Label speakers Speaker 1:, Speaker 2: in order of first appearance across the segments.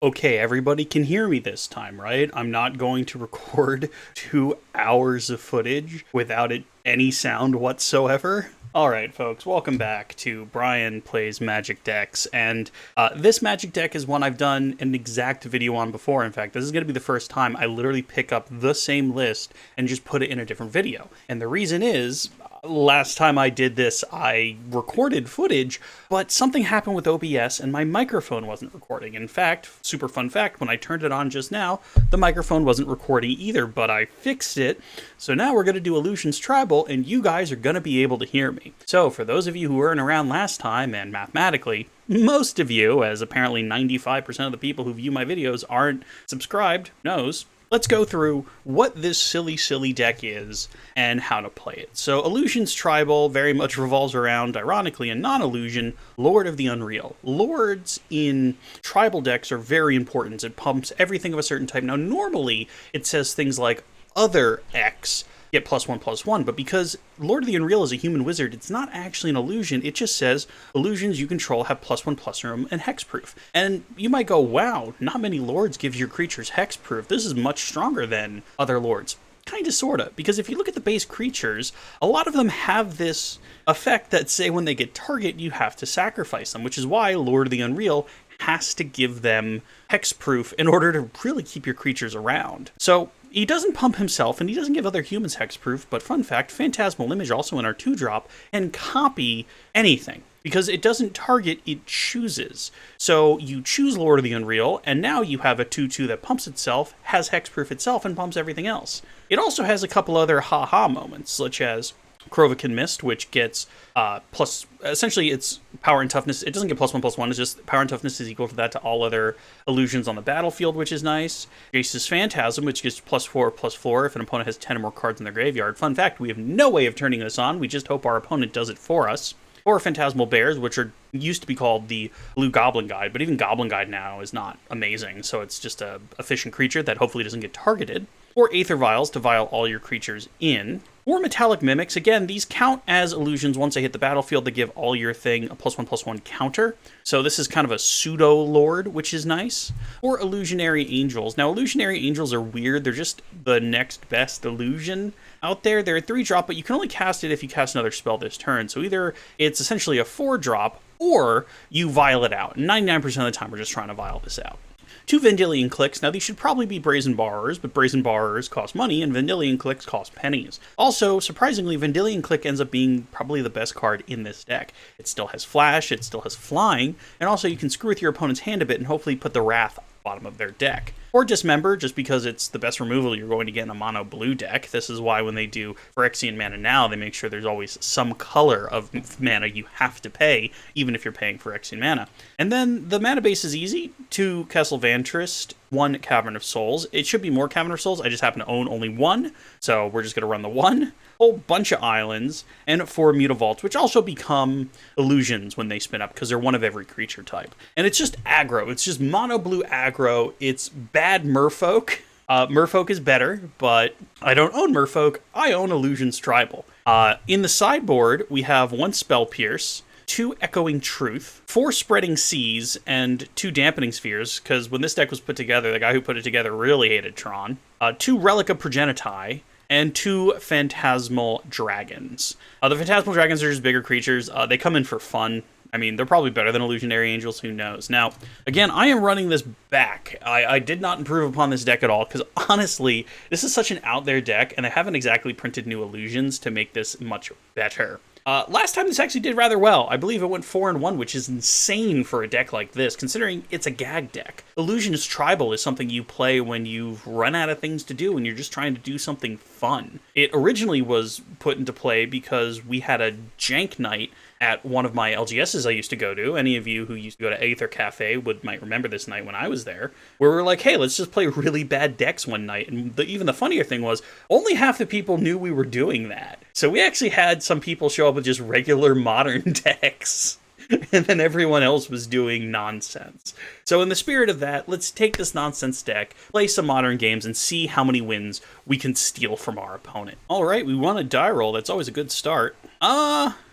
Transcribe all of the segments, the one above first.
Speaker 1: Okay, everybody can hear me this time, right? I'm not going to record 2 hours of footage without any sound whatsoever. All right, folks, welcome back to Brian Plays Magic Decks, and this Magic deck is one I've done an exact video on before. In fact, this is going to be the first time I literally pick up the same list and just put it in a different video. And the reason is, last time I did this, I recorded footage, but something happened with OBS and my microphone wasn't recording. In fact, super fun fact, when I turned it on just now, the microphone wasn't recording either, but I fixed it. So now we're going to do Illusions Tribal, and you guys are going to be able to hear me. So for those of you who weren't around last time, and mathematically, most of you, as apparently 95% of the people who view my videos aren't subscribed, knows, let's go through what this silly deck is and how to play it. So Illusions Tribal very much revolves around, ironically and non-illusion, Lord of the Unreal. Lords in tribal decks are very important. It pumps everything of a certain type. Now normally it says things like other X get +1/+1, but because Lord of the Unreal is a human wizard, it's not actually an illusion. It just says illusions you control have +1/+room and hexproof. And you might go, wow, not many lords gives your creatures hexproof. This is much stronger than other lords. Kinda, sorta, because if you look at the base creatures, a lot of them have this effect that say when they get target, you have to sacrifice them, which is why Lord of the Unreal has to give them hexproof in order to really keep your creatures around. So he doesn't pump himself, and he doesn't give other humans hexproof, but fun fact, Phantasmal Image, also in our 2-drop, can copy anything. Because it doesn't target, it chooses. So you choose Lord of the Unreal, and now you have a 2/2 that pumps itself, has hexproof itself, and pumps everything else. It also has a couple other ha-ha moments, such as Krovakin Mist, which gets essentially it's power and toughness. It doesn't get +1/+1, it's just power and toughness is equal to that to all other illusions on the battlefield, which is nice. Jace's Phantasm, which gives +4/+4 if an opponent has 10 or more cards in their graveyard. Fun fact, we have no way of turning this on, we just hope our opponent does it for us. Or Phantasmal Bears, which used to be called the Blue Goblin Guide, but even Goblin Guide now is not amazing, so it's just a efficient creature that hopefully doesn't get targeted. Or Aether Vials to vial all your creatures in. Or Metallic Mimics. Again, these count as illusions once they hit the battlefield. They give all your thing a +1/+1 counter. So this is kind of a pseudo-lord, which is nice. Or Illusionary Angels. Now, Illusionary Angels are weird. They're just the next best illusion out there. They're a 3-drop, but you can only cast it if you cast another spell this turn. So either it's essentially a 4-drop, or you vial it out. 99% of the time, we're just trying to vial this out. 2 Vendilion Clicks. Now, these should probably be Brazen Borrowers, but Brazen Borrowers cost money, and Vendilion Clicks cost pennies. Also, surprisingly, Vendilion Click ends up being probably the best card in this deck. It still has Flash, it still has Flying, and also you can screw with your opponent's hand a bit and hopefully put the Wrath bottom of their deck. Or Dismember, just because it's the best removal you're going to get in a mono blue deck. This is why when they do Phyrexian mana now, they make sure there's always some color of mana you have to pay, even if you're paying Phyrexian mana. And then the mana base is easy. 2 Castle Vantrist, 1 Cavern of Souls. It should be more Cavern of Souls, I just happen to own only 1, so we're just going to run the 1. Whole bunch of islands, and 4 Mutavaults, which also become illusions when they spin up, because they're one of every creature type. And it's just aggro. It's just mono blue aggro. It's bad Merfolk. Merfolk is better, but I don't own Merfolk. I own Illusions Tribal. In the sideboard, we have 1 Spell Pierce, 2 Echoing Truth, 4 Spreading Seas, and 2 Dampening Spheres, because when this deck was put together, the guy who put it together really hated Tron. 2 Relica Progenitai, and 2 Phantasmal Dragons. The Phantasmal Dragons are just bigger creatures. They come in for fun. I mean, they're probably better than Illusionary Angels, who knows. Now, again, I am running this back. I did not improve upon this deck at all, because honestly, this is such an out there deck, and I haven't exactly printed new illusions to make this much better. Last time this actually did rather well. I believe it went 4-1, which is insane for a deck like this, considering it's a gag deck. Illusions Tribal is something you play when you've run out of things to do and you're just trying to do something fun. It originally was put into play because we had a jank night at one of my LGSs I used to go to. Any of you who used to go to Aether Cafe might remember this night when I was there, where we were like, hey, let's just play really bad decks one night. And even the funnier thing was, only half the people knew we were doing that. So we actually had some people show up with just regular modern decks. And then everyone else was doing nonsense. So in the spirit of that, let's take this nonsense deck, play some modern games, and see how many wins we can steal from our opponent. All right, we won a die roll. That's always a good start.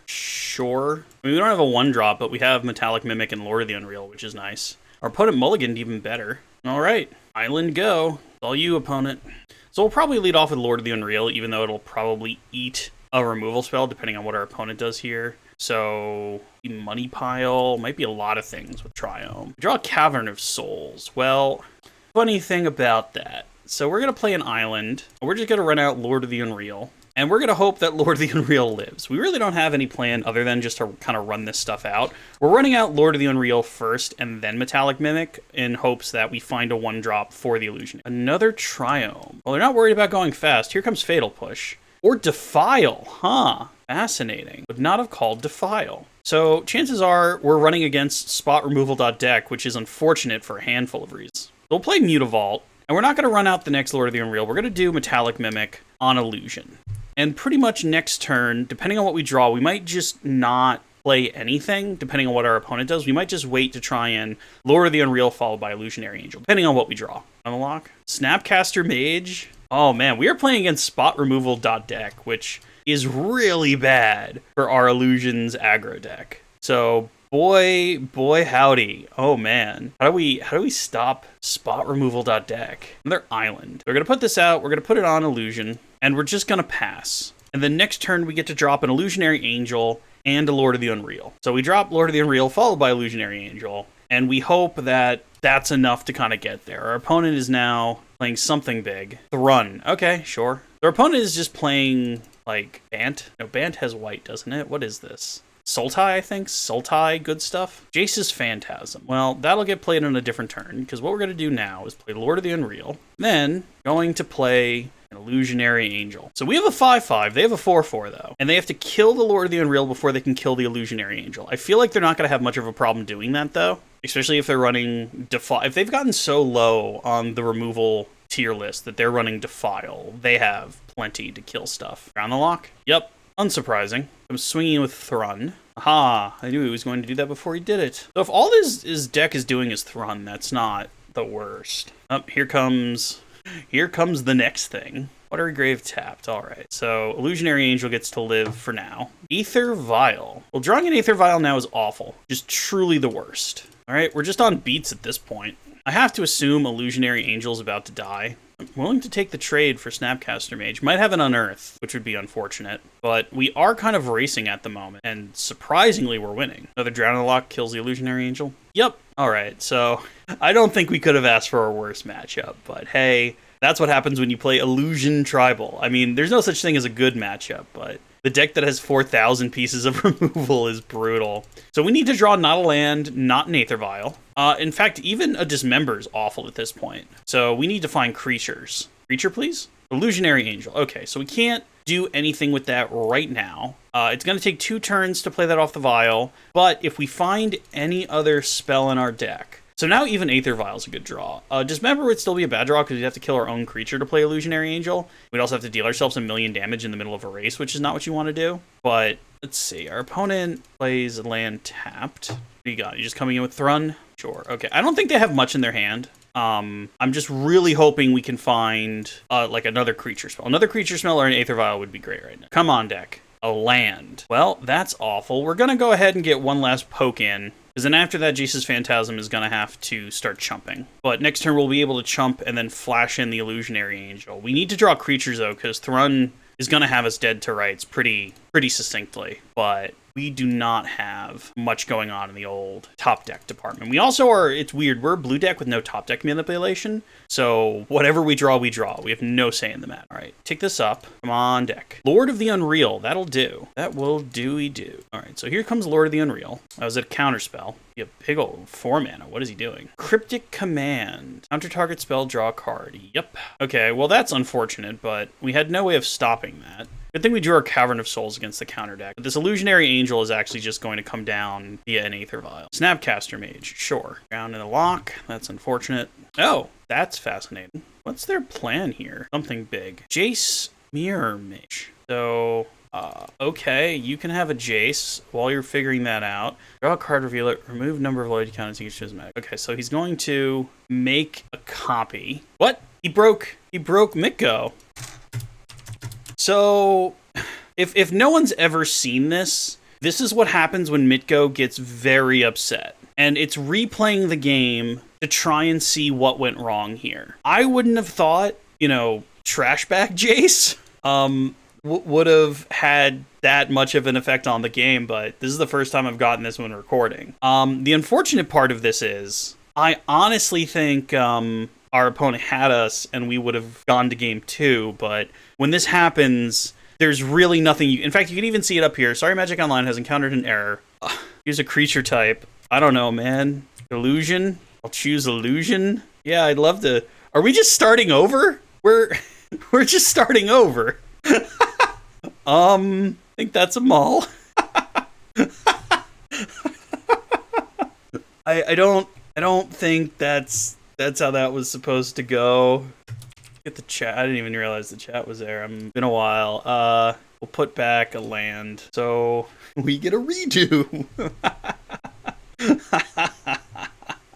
Speaker 1: Sure. I mean, we don't have a 1-drop, but we have Metallic Mimic and Lord of the Unreal, which is nice. Our opponent mulliganed even better. All right, island go. It's all you, opponent. So we'll probably lead off with Lord of the Unreal, even though it'll probably eat a removal spell, depending on what our opponent does here. So, Money Pile, might be a lot of things with Triome. Draw a Cavern of Souls. Well, funny thing about that. So we're going to play an island. We're just going to run out Lord of the Unreal. And we're going to hope that Lord of the Unreal lives. We really don't have any plan other than just to kind of run this stuff out. We're running out Lord of the Unreal first and then Metallic Mimic in hopes that we find a 1-drop for the illusion. Another Triome. Well, they're not worried about going fast. Here comes Fatal Push. Or Defile, huh? Fascinating. Would not have called Defile. So chances are we're running against spot-removal.deck, which is unfortunate for a handful of reasons. We'll play Mutavault, and we're not going to run out the next Lord of the Unreal. We're going to do Metallic Mimic on Illusion. And pretty much next turn, depending on what we draw, we might just not play anything, depending on what our opponent does. We might just wait to try and Lord of the Unreal followed by Illusionary Angel, depending on what we draw. Unlock. Snapcaster Mage. Oh man, we are playing against spot-removal.deck, which is really bad for our Illusions aggro deck. So boy howdy. Oh man. How do we stop spot-removal.deck? Another island. We're gonna put this out, we're gonna put it on Illusion, and we're just gonna pass. And then next turn we get to drop an Illusionary Angel and a Lord of the Unreal. So we drop Lord of the Unreal followed by Illusionary Angel, and we hope that that's enough to kind of get there. Our opponent is now playing something big. Thrun. Okay, sure. Their opponent is just playing, like, Bant. No, Bant has white, doesn't it? What is this? Sultai, I think? Sultai, good stuff. Jace's Phantasm. Well, that'll get played on a different turn, because what we're going to do now is play Lord of the Unreal, then going to play an Illusionary Angel. So we have a 5/5. They have a 4/4, though. And they have to kill the Lord of the Unreal before they can kill the Illusionary Angel. I feel like they're not going to have much of a problem doing that, though. Especially if they're running Defile. If they've gotten so low on the removal tier list that they're running Defile, they have plenty to kill stuff. Round the lock? Yep. Unsurprising. I'm swinging with Thrun. Aha, I knew he was going to do that before he did it. So if all his deck is doing is Thrun, that's not the worst. Oh, here comes the next thing. Watery Grave tapped. Alright, so Illusionary Angel gets to live for now. Aether Vial. Well, drawing an Aether Vial now is awful. Just truly the worst. Alright, we're just on beats at this point. I have to assume Illusionary Angel's about to die. I'm willing to take the trade for Snapcaster Mage. Might have an Unearth, which would be unfortunate. But we are kind of racing at the moment, and surprisingly we're winning. Another Drown in the Lock kills the Illusionary Angel. Yep. Alright, so I don't think we could have asked for a worse matchup, but hey, that's what happens when you play Illusion Tribal. I mean, there's no such thing as a good matchup, but the deck that has 4,000 pieces of removal is brutal. So we need to draw not a land, not an Aether Vial. In fact, even a Dismember is awful at this point. So we need to find creatures. Creature, please? Illusionary Angel. Okay, so we can't do anything with that right now. It's going to take 2 turns to play that off the Vial, but if we find any other spell in our deck... So now even Aether Vial is a good draw. Dismember would still be a bad draw because we'd have to kill our own creature to play Illusionary Angel. We'd also have to deal ourselves 1,000,000 damage in the middle of a race, which is not what you want to do. But let's see. Our opponent plays land tapped. What do you got? You just coming in with Thrun? Sure. Okay. I don't think they have much in their hand. I'm just really hoping we can find like another creature spell. Another creature spell or an Aether Vial would be great right now. Come on, deck. A land. Well, that's awful. We're going to go ahead and get one last poke in. Because then after that, Jace's Phantasm is going to have to start chumping. But next turn, we'll be able to chump and then flash in the Illusionary Angel. We need to draw creatures, though, because Thrun is going to have us dead to rights pretty succinctly. But we do not have much going on in the old top deck department. We also are, it's weird, we're a blue deck with no top deck manipulation. So whatever we draw, we draw. We have no say in the matter. All right, take this up. Come on, deck. Lord of the Unreal, that'll do. That will do. All right, so here comes Lord of the Unreal. That was a counterspell. You have big old 4 mana. What is he doing? Cryptic Command. Counter target spell, draw a card. Yep. Okay, well that's unfortunate, but we had no way of stopping that. Good thing we drew our Cavern of Souls against the counter deck. But this Illusionary Angel is actually just going to come down via an Aether Vial. Snapcaster Mage, sure. Down in the lock. That's unfortunate. Oh, that's fascinating. What's their plan here? Something big. Jace Mirror Mage. So, okay, you can have a Jace while you're figuring that out. Draw a card, reveal it, remove number of loyalty counters each to his mag. Okay, so he's going to make a copy. What? He broke Mitgo. So, if no one's ever seen this, this is what happens when Mitgo gets very upset. and it's replaying the game to try and see what went wrong here. I wouldn't have thought, you know, Trashback Jace would have had that much of an effect on the game, but this is the first time I've gotten this when recording. The unfortunate part of this is, I honestly think our opponent had us and we would have gone to game 2, but when this happens, there's really nothing in fact, you can even see it up here. Sorry Magic Online has encountered an error. Here's a creature type. I don't know, man. Illusion? I'll choose Illusion. Yeah, I'd love to. Are we just starting over? We're just starting over. I think that's a Maul. I don't think that's how that was supposed to go. Get the chat. I didn't even realize the chat was there. It's been a while. We'll put back a land. So we get a redo.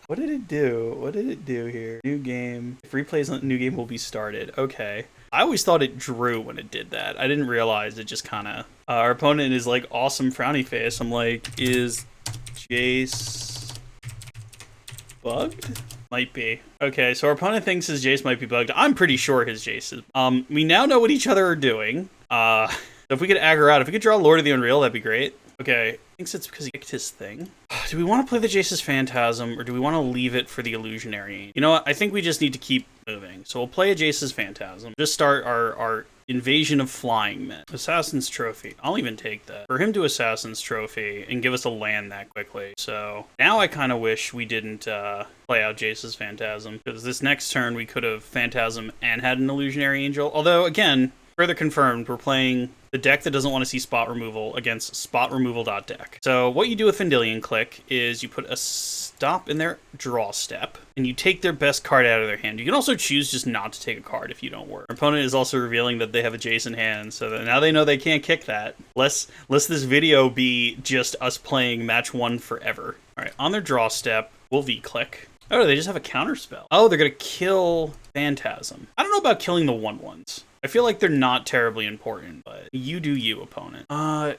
Speaker 1: What did it do? What did it do here? New game. If replays on new game will be started. Okay. I always thought it drew when it did that. I didn't realize it just kind of... our opponent is like awesome frowny face. I'm like, is Jace bugged? Might be. Okay, so our opponent thinks his Jace might be bugged. I'm pretty sure his Jace is. We now know what each other are doing. So if we could aggro out, if we could draw Lord of the Unreal, that'd be great. Okay, thinks it's because he picked his thing. Do we want to play the Jace's Phantasm, or do we want to leave it for the Illusionary? You know what? I think we just need to keep moving. So we'll play a Jace's Phantasm. Just start our invasion of flying men. Assassin's Trophy. I'll even take that. For him to Assassin's Trophy and give us a land that quickly. So now I kind of wish we didn't play out Jace's Phantasm, because this next turn we could have Phantasm and had an Illusionary Angel. Although, again, further confirmed, we're playing the deck that doesn't want to see spot removal against spot removal.deck. So what you do with Vendilion Click is you put a stop in their draw step, and you take their best card out of their hand. You can also choose just not to take a card if you don't work. Our opponent is also revealing that they have a Jace in hand, so that now they know they can't kick that. Lest this video be just us playing match 1 forever. Alright, on their draw step, we'll V-click. Oh, they just have a counter spell. Oh, they're gonna kill Phantasm. I don't know about killing the 1/1s. I feel like they're not terribly important, but you do you, opponent.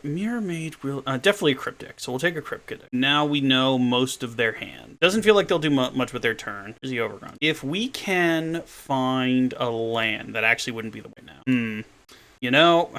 Speaker 1: Mirror Mage will... definitely a Cryptic, so we'll take a Cryptic. Now we know most of their hand. Doesn't feel like they'll do much with their turn. Here's the Overgrown. If we can find a land, that actually wouldn't be the way now. You know,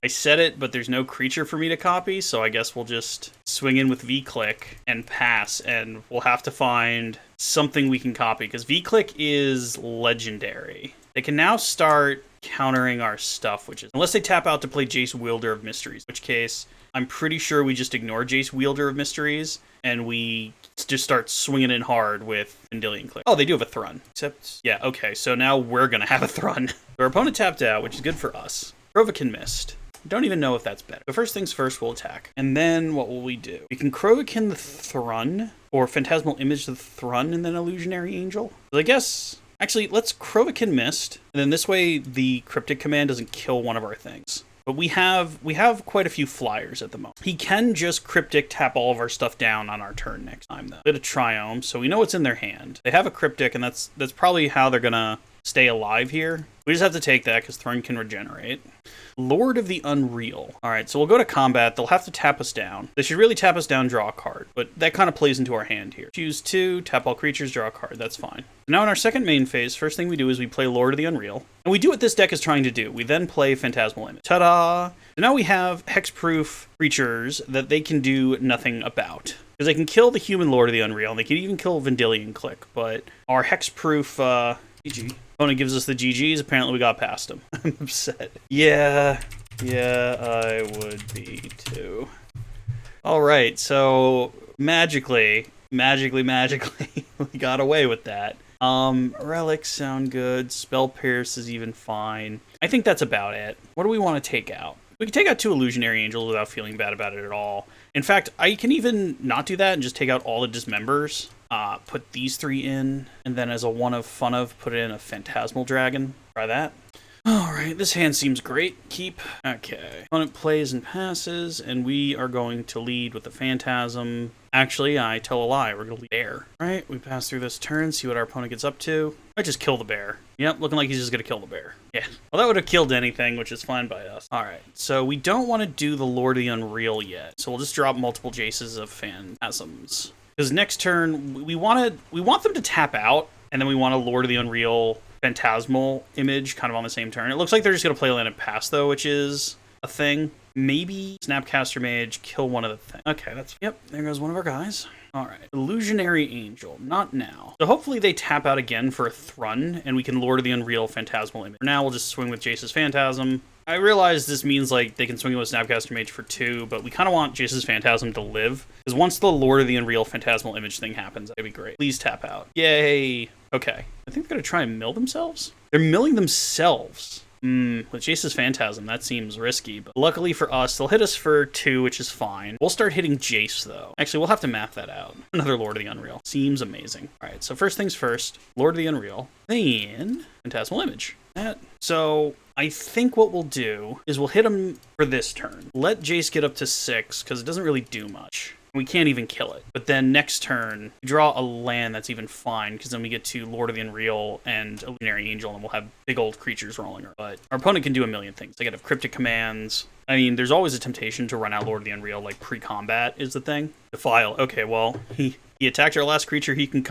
Speaker 1: I said it, but there's no creature for me to copy, so I guess we'll just swing in with V-Click and pass, and we'll have to find something we can copy, because V-Click is legendary. They can now start countering our stuff, which is, unless they tap out to play Jace Wielder of Mysteries, in which case I'm pretty sure we just ignore Jace Wielder of Mysteries and we just start swinging in hard with Vendilion Click. Oh, they do have a Thrun. Except, yeah, okay, so now we're gonna have a Thrun. Our opponent tapped out, which is good for us. Krovakin missed. Don't even know if that's better. But first things first, we'll attack. And then what will we do? We can Krovakin the Thrun, or Phantasmal Image the Thrun, and then Illusionary Angel. So I guess... Actually, let's Krovakin Mist, and then this way the Cryptic command doesn't kill one of our things. But we have quite a few flyers at the moment. He can just Cryptic tap all of our stuff down on our turn next time, though. Bit of Triome, so we know what's in their hand. They have a Cryptic, and that's probably how they're gonna stay alive here. We just have to take that, because Thrun can regenerate. Lord of the Unreal. Alright, so we'll go to combat. They'll have to tap us down. They should really tap us down, draw a card. But that kind of plays into our hand here. Choose 2, tap all creatures, draw a card. That's fine. Now in our second main phase, first thing we do is we play Lord of the Unreal. And we do what this deck is trying to do. We then play Phantasmal Image. Ta-da! So now we have hexproof creatures that they can do nothing about. Because they can kill the human Lord of the Unreal, and they can even kill Vendilion Click. But our hexproof, GG. Opponent gives us the GGs. Apparently we got past him. I'm upset. Yeah, I would be too. Alright, so magically, we got away with that. Relics sound good. Spell Pierce is even fine. I think that's about it. What do we want to take out? We can take out 2 Illusionary Angels without feeling bad about it at all. In fact, I can even not do that and just take out all the Dismembers. Put these 3 in, and then as a one of fun of, put in a Phantasmal Dragon. Try that. Alright, this hand seems great. Keep. Okay. Opponent plays and passes, and we are going to lead with the Phantasm. Actually, I tell a lie. We're going to lead Bear. Alright, we pass through this turn, see what our opponent gets up to. I just kill the bear. Yep, looking like he's just going to kill the bear. Yeah. Well, that would have killed anything, which is fine by us. Alright, so we don't want to do the Lord of the Unreal yet. So we'll just drop multiple Jaces of Phantasms. Because next turn, we want them to tap out, and then we want a Lord of the Unreal Phantasmal image kind of on the same turn. It looks like they're just going to play land and pass, though, which is a thing. Maybe Snapcaster Mage, kill one of the things. Okay, yep, there goes one of our guys. All right, Illusionary Angel, not now. So hopefully they tap out again for a Thrun, and we can Lord of the Unreal Phantasmal image. For now, we'll just swing with Jace's Phantasm. I realize this means like they can swing it with Snapcaster Mage for 2, but we kind of want Jace's Phantasm to live. Because once the Lord of the Unreal Phantasmal image thing happens, that'd be great. Please tap out. Yay. Okay. I think they're going to try and mill themselves. They're milling themselves. With Jace's Phantasm, that seems risky, but luckily for us, they'll hit us for 2, which is fine. We'll start hitting Jace, though. Actually, we'll have to map that out. Another Lord of the Unreal. Seems amazing. All right, so first things first, Lord of the Unreal, then Phantasmal Image. So I think what we'll do is we'll hit him for this turn. Let Jace get up to 6, because it doesn't really do much. We can't even kill it. But then next turn, we draw a land that's even fine, because then we get to Lord of the Unreal and Illusionary Angel, and we'll have big old creatures rolling around. But our opponent can do a million things. They could have cryptic commands. I mean, there's always a temptation to run out Lord of the Unreal, like pre-combat is the thing. Defile. Okay, well, he attacked our last creature he can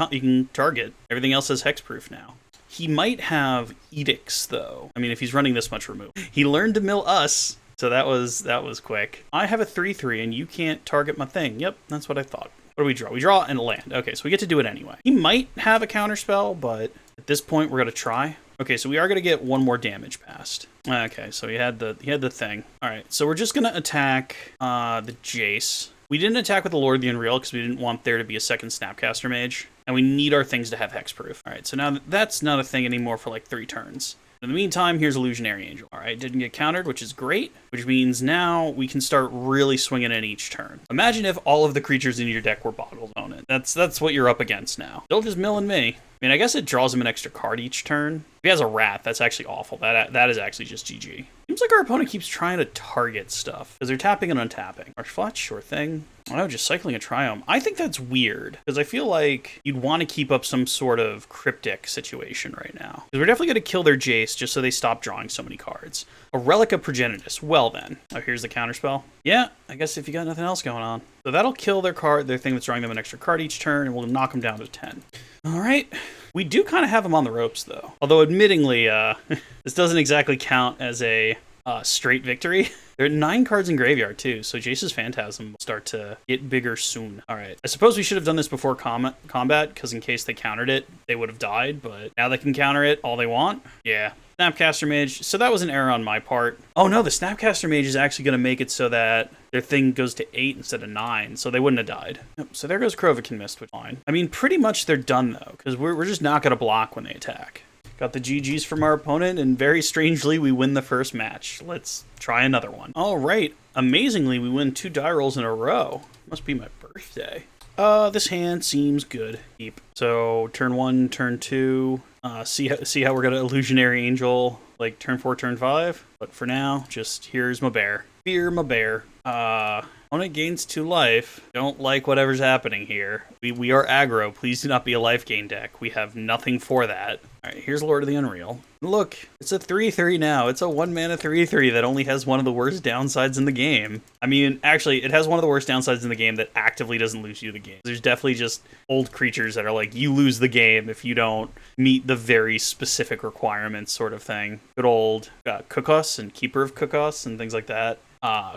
Speaker 1: target. Everything else is hexproof now. He might have edicts, though. I mean, if he's running this much remove. He learned to mill us. So that was quick. I have a 3/3 and you can't target my thing. Yep, that's what I thought. What do we draw? We draw and a land. Okay, so we get to do it anyway. He might have a counterspell, but at this point we're gonna try. Okay, so we are gonna get one more damage passed. Okay, so he had the thing. All right, so we're just gonna attack the Jace. We didn't attack with the Lord of the Unreal because we didn't want there to be a second Snapcaster Mage, and we need our things to have hexproof. All right, so now that's not a thing anymore for like 3 turns. In the meantime, here's Illusionary Angel. All right, didn't get countered, which is great, which means now we can start really swinging in each turn. Imagine if all of the creatures in your deck were Bottle's Opponent. That's what you're up against now. Still just milling me. I mean, I guess it draws him an extra card each turn. If he has a Rat, that's actually awful. That is actually just GG. Seems like our opponent keeps trying to target stuff, because they're tapping and untapping. Marshfletch, sure thing. Oh, just cycling a Triumph. I think that's weird, because I feel like you'd want to keep up some sort of cryptic situation right now. Because we're definitely going to kill their Jace, just so they stop drawing so many cards. A Relic of Progenitus. Well then. Oh, here's the counterspell. Yeah, I guess if you got nothing else going on. So that'll kill their thing that's drawing them an extra card each turn, and we'll knock them down to 10. All right. We do kind of have them on the ropes, though. Although, admittingly, this doesn't exactly count as a straight victory. There are 9 cards in graveyard, too, so Jace's Phantasm will start to get bigger soon. All right. I suppose we should have done this before combat, because in case they countered it, they would have died, but now they can counter it all they want. Yeah. Snapcaster Mage. So that was an error on my part. Oh, no, the Snapcaster Mage is actually going to make it so that their thing goes to 8 instead of 9, so they wouldn't have died. Yep, so there goes Krovikin Mist, which is fine. I mean, pretty much they're done, though, because we're just not going to block when they attack. Got the GGs from our opponent, and very strangely, we win the first match. Let's try another one. All right. Amazingly, we win 2 die rolls in a row. Must be my birthday. This hand seems good. Keep. So, turn 1, turn 2. See how we're gonna Illusionary Angel, like, turn 4, turn 5. But for now, just here's my bear. Fear my bear. Opponent gains 2 life. Don't like whatever's happening here. We are aggro. Please do not be a life gain deck. We have nothing for that. All right, here's Lord of the Unreal. Look, it's a 3/3 now. It's a 1-mana 3/3 that only has one of the worst downsides in the game. I mean, actually, it has one of the worst downsides in the game that actively doesn't lose you the game. There's definitely just old creatures that are like, you lose the game if you don't meet the very specific requirements sort of thing. Good old Kukos and Keeper of Kukos and things like that.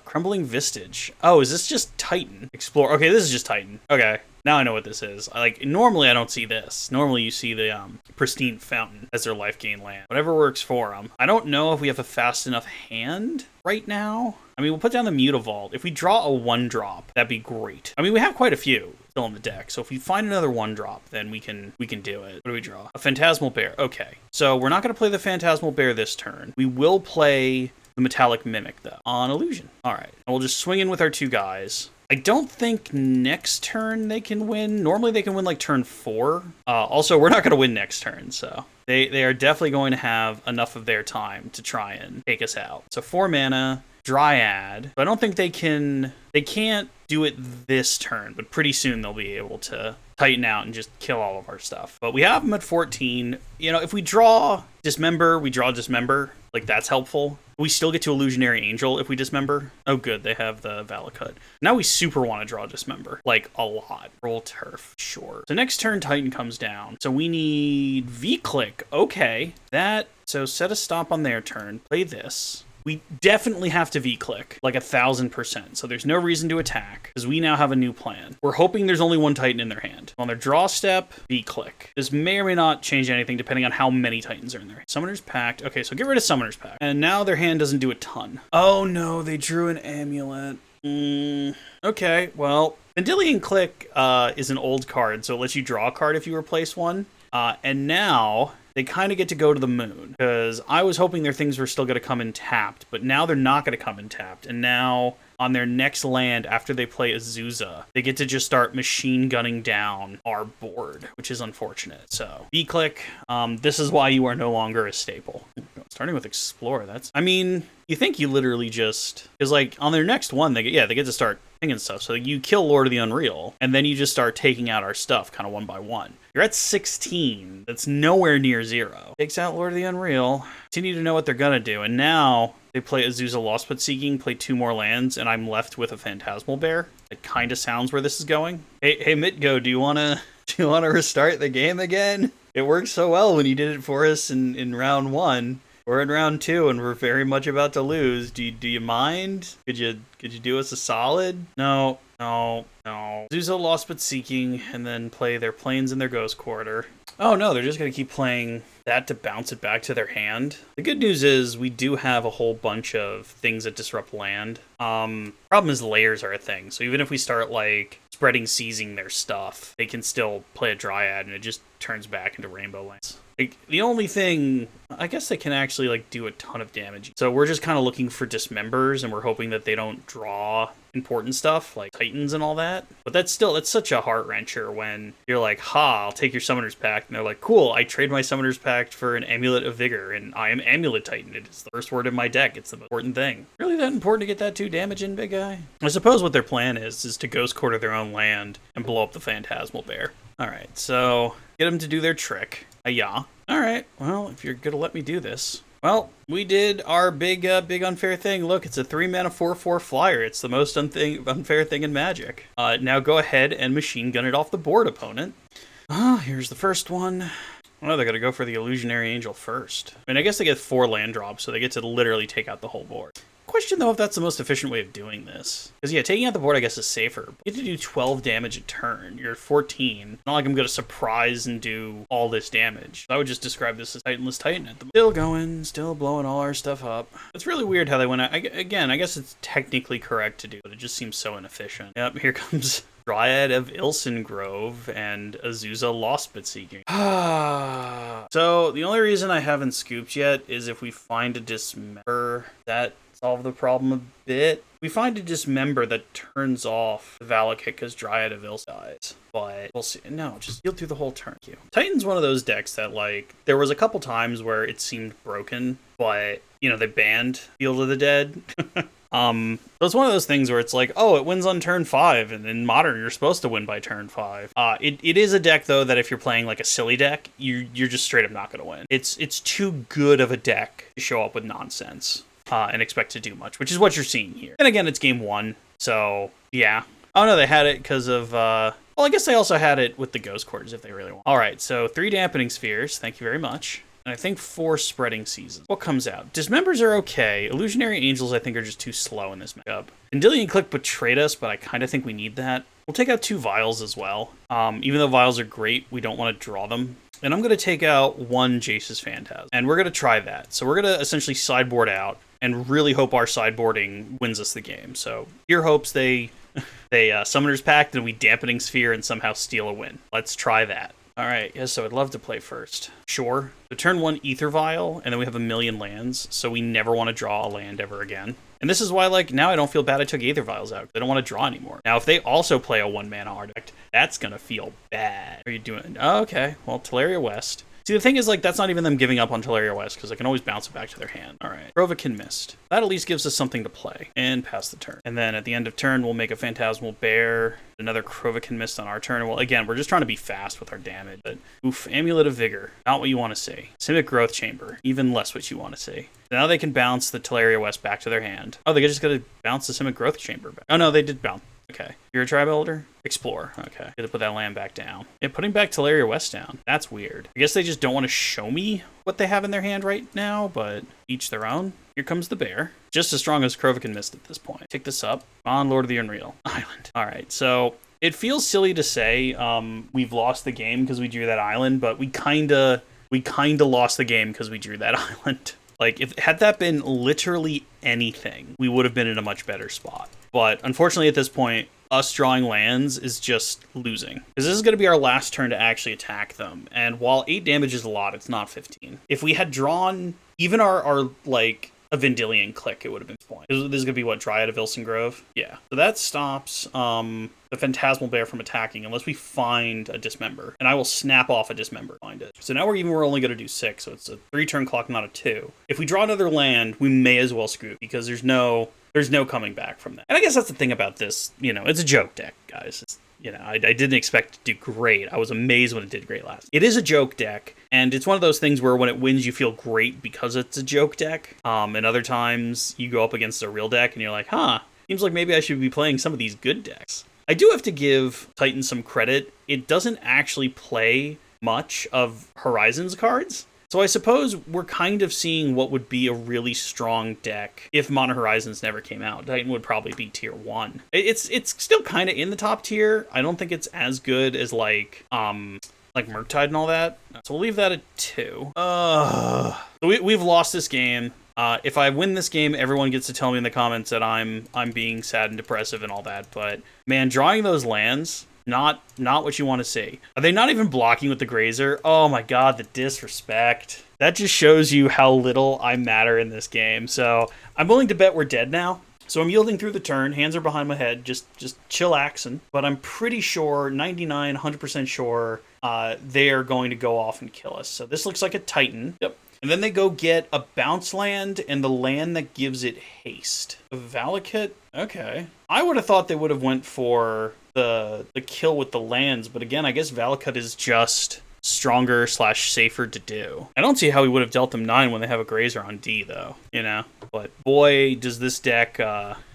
Speaker 1: Crumbling Vistage. Oh, is this just Titan? Explore. Okay, this is just Titan. Okay, now I know what this is. Normally I don't see this. Normally you see the Pristine Fountain as their life gain land. Whatever works for them. I don't know if we have a fast enough hand right now. I mean, we'll put down the Mutavault. If we draw a 1-drop, that'd be great. I mean, we have quite a few still in the deck, so if we find another 1-drop, then we can do it. What do we draw? A Phantasmal Bear. Okay, so we're not going to play the Phantasmal Bear this turn. We will play the Metallic Mimic, though, on Illusion. All right, and we'll just swing in with our 2 guys. I don't think next turn they can win. Normally they can win like turn 4. Also, we're not going to win next turn, so they are definitely going to have enough of their time to try and take us out. So 4 mana, Dryad. But I don't think they can't do it this turn, but pretty soon they'll be able to tighten out and just kill all of our stuff. But we have them at 14. You know, if we draw Dismember, we draw Dismember. Like, that's helpful. We still get to Illusionary Angel if we dismember. Oh, good. They have the Valakut. Now we super want to draw dismember. Like, a lot. Roll turf. Sure. So next turn, Titan comes down. So we need V-click. Okay. So set a stop on their turn. Play this. We definitely have to V-click, like 1,000%. So there's no reason to attack, because we now have a new plan. We're hoping there's only one Titan in their hand. On their draw step, V-click. This may or may not change anything, depending on how many Titans are in there. Summoner's Pact. Okay, so get rid of Summoner's Pact. And now their hand doesn't do a ton. Oh no, they drew an amulet. Okay, well, Vendilion Click is an old card, so it lets you draw a card if you replace one. And now they kind of get to go to the moon, because I was hoping their things were still going to come in tapped, but now they're not going to come in tapped. And now on their next land, after they play Azusa, they get to just start machine gunning down our board, which is unfortunate. So V-click, this is why you are no longer a staple. Starting with Explore, I mean, you think you literally just, because like on their next one, they get to start thinking stuff. So you kill Lord of the Unreal, and then you just start taking out our stuff kind of one by one. You're at 16. That's nowhere near 0. Takes out Lord of the Unreal. Continue to know what they're gonna do, and now they play Azusa Lost But Seeking, play 2 more lands, and I'm left with a Phantasmal Bear. It kind of sounds where this is going. Hey, Mitgo, do you wanna restart the game again? It worked so well when you did it for us in round 1. We're in round 2, and we're very much about to lose. Do you mind? Could you do us a solid? No. Azusa Lost But Seeking, and then play their Plains in their Ghost Quarter. Oh no, they're just going to keep playing that to bounce it back to their hand. The good news is we do have a whole bunch of things that disrupt land. Problem is layers are a thing, so even if we start like spreading, seizing their stuff, they can still play a Dryad, and it just turns back into Rainbow lands. Like, the only thing, I guess they can actually like do a ton of damage. So we're just kind of looking for dismembers, and we're hoping that they don't draw important stuff like Titans and all that. But that's such a heart wrencher when you're like, I'll take your Summoner's Pact. And they're like, cool, I trade my Summoner's Pact for an Amulet of Vigor, and I am Amulet Titan. It is the first word in my deck. It's the most important thing. Really that important to get that 2 damage in, big guy? I suppose what their plan is to Ghost Quarter their own land and blow up the Phantasmal Bear. Alright, so get them to do their trick. Yeah. Alright, well, if you're gonna let me do this. Well, we did our big unfair thing. Look, it's a 3-mana 4/4 flyer. It's the most unfair thing in Magic. Now go ahead and machine gun it off the board, opponent. Here's the first one. Oh, they're gonna go for the Illusionary Angel first. I mean, I guess they get 4 land drops, so they get to literally take out the whole board. Question though if that's the most efficient way of doing this. Because yeah, taking out the board I guess is safer. You get to do 12 damage a turn. You're at 14. Not like I'm gonna surprise and do all this damage. I would just describe this as Titanless Titan at the moment. Still going, still blowing all our stuff up. It's really weird how they went out. Again, I guess it's technically correct to do, but it just seems so inefficient. Yep, here comes Dryad of Ilson Grove and Azusa Lost But Seeking. So the only reason I haven't scooped yet is if we find a dismember that solve the problem a bit. We find a dismember that turns off the Valakut because Dryad of Ilse dies. But we'll see. No, just heal through the whole turn. Titan's one of those decks that, like, there was a couple times where it seemed broken, but, you know, they banned Field of the Dead. So it's one of those things where it's like, oh, it wins on turn 5, and in Modern, you're supposed to win by turn 5. It is a deck, though, that if you're playing, like, a silly deck, you're just straight up not going to win. It's too good of a deck to show up with nonsense. And expect to do much, which is what you're seeing here. And again, it's game 1, so yeah. Oh no, they had it because of, well, I guess they also had it with the Ghost Quarters if they really want. Alright, so 3 Dampening Spheres, thank you very much. And I think 4 Spreading Seasons. What comes out? Dismembers are okay. Illusionary Angels, I think, are just too slow in this matchup. Vendilion Click betrayed us, but I kind of think we need that. We'll take out 2 Vials as well. Even though Vials are great, we don't want to draw them. And I'm going to take out 1 Jace's Phantasm. And we're going to try that. So we're going to essentially sideboard out and really hope our sideboarding wins us the game. So your hopes they Summoner's Pact and we Dampening Sphere and somehow steal a win. Let's try that. All right, yeah, so I'd love to play first. Sure. So turn 1 Ether Vial, and then we have 1,000,000 lands, so we never want to draw a land ever again. And this is why, like, now I don't feel bad I took Aether Vials out. I don't want to draw anymore. Now, if they also play a 1-mana artifact, that's going to feel bad. What are you doing? Oh, okay. Well, Teleria West. See, the thing is, like, that's not even them giving up on Teleria West, because they can always bounce it back to their hand. All right. Krovakin missed. That at least gives us something to play. And pass the turn. And then at the end of turn, we'll make a Phantasmal Bear. Another Krovakin missed on our turn. Well, again, we're just trying to be fast with our damage. But, oof, Amulet of Vigor. Not what you want to see. Simic Growth Chamber. Even less what you want to see. Now they can bounce the Teleria West back to their hand. Oh, they just got to bounce the Simic Growth Chamber back. Oh, no, they did bounce. Okay. You're a Tribe Elder? Explore. Okay. Got to put that land back down. Yeah, putting back Teleria West down. That's weird. I guess they just don't want to show me what they have in their hand right now, but each their own. Here comes the bear. Just as strong as Krovakin missed at this point. Take this up. On Lord of the Unreal. Island. All right, so it feels silly to say we've lost the game because we drew that island, but we kinda lost the game because we drew that island. Like, had that been literally anything, we would have been in a much better spot. But unfortunately, at this point, us drawing lands is just losing. Because this is going to be our last turn to actually attack them. And while 8 damage is a lot, it's not 15. If we had drawn even our like, a Vendilion click, it would have been point. This is going to be, what, Dryad of Ilson Grove? Yeah. So that stops the Phantasmal Bear from attacking unless we find a Dismember. And I will snap off a Dismember to find it. So now we're only going to do 6, so it's a 3-turn clock, not a 2. If we draw another land, we may as well scoop, because there's no coming back from that. And I guess that's the thing about this, it's a joke deck, guys. I didn't expect it to do great. I was amazed when it did great last. It is a joke deck, and it's one of those things where when it wins, you feel great because it's a joke deck. And other times, you go up against a real deck, and you're like, seems like maybe I should be playing some of these good decks. I do have to give Titan some credit. It doesn't actually play much of Horizons cards. So I suppose we're kind of seeing what would be a really strong deck if Modern Horizons never came out. Titan would probably be tier 1. It's still kind of in the top tier. I don't think it's as good as like Murktide and all that. So we'll leave that at 2. So we've lost this game. If I win this game, everyone gets to tell me in the comments that I'm being sad and depressive and all that. But man, drawing those lands, not what you want to see. Are they not even blocking with the Grazer? Oh my god, the disrespect. That just shows you how little I matter in this game. So I'm willing to bet we're dead now. So I'm yielding through the turn. Hands are behind my head, just chillaxing. But I'm pretty sure, 99, 100% sure, they are going to go off and kill us. So this looks like a Titan. Yep. And then they go get a bounce land and the land that gives it haste. A Valakut? Okay. I would have thought they would have went for the kill with the lands, but again, I guess Valakut is just stronger / safer to do. I don't see how he would have dealt them 9 when they have a Grazer on D, though, But boy, does this deck,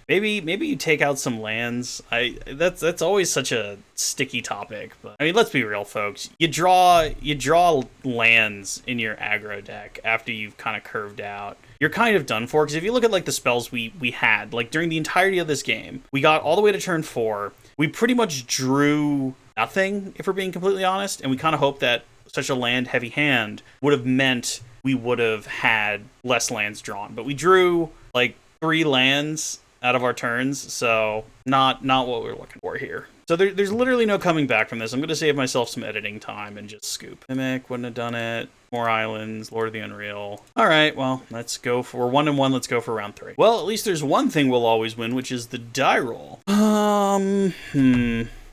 Speaker 1: maybe you take out some lands. That's always such a sticky topic, but I mean, let's be real, folks. You draw lands in your aggro deck after you've kind of curved out. You're kind of done for, because if you look at like the spells we had, like during the entirety of this game, we got all the way to turn 4. We pretty much drew nothing, if we're being completely honest, and we kind of hoped that such a land-heavy hand would have meant we would have had less lands drawn. But we drew like 3 lands out of our turns, so not what we're looking for here. So there's literally no coming back from this. I'm going to save myself some editing time and just scoop. Mimic, wouldn't have done it. More islands, Lord of the Unreal. All right, well, let's go for... We're 1-1, let's go for round 3. Well, at least there's one thing we'll always win, which is the die roll.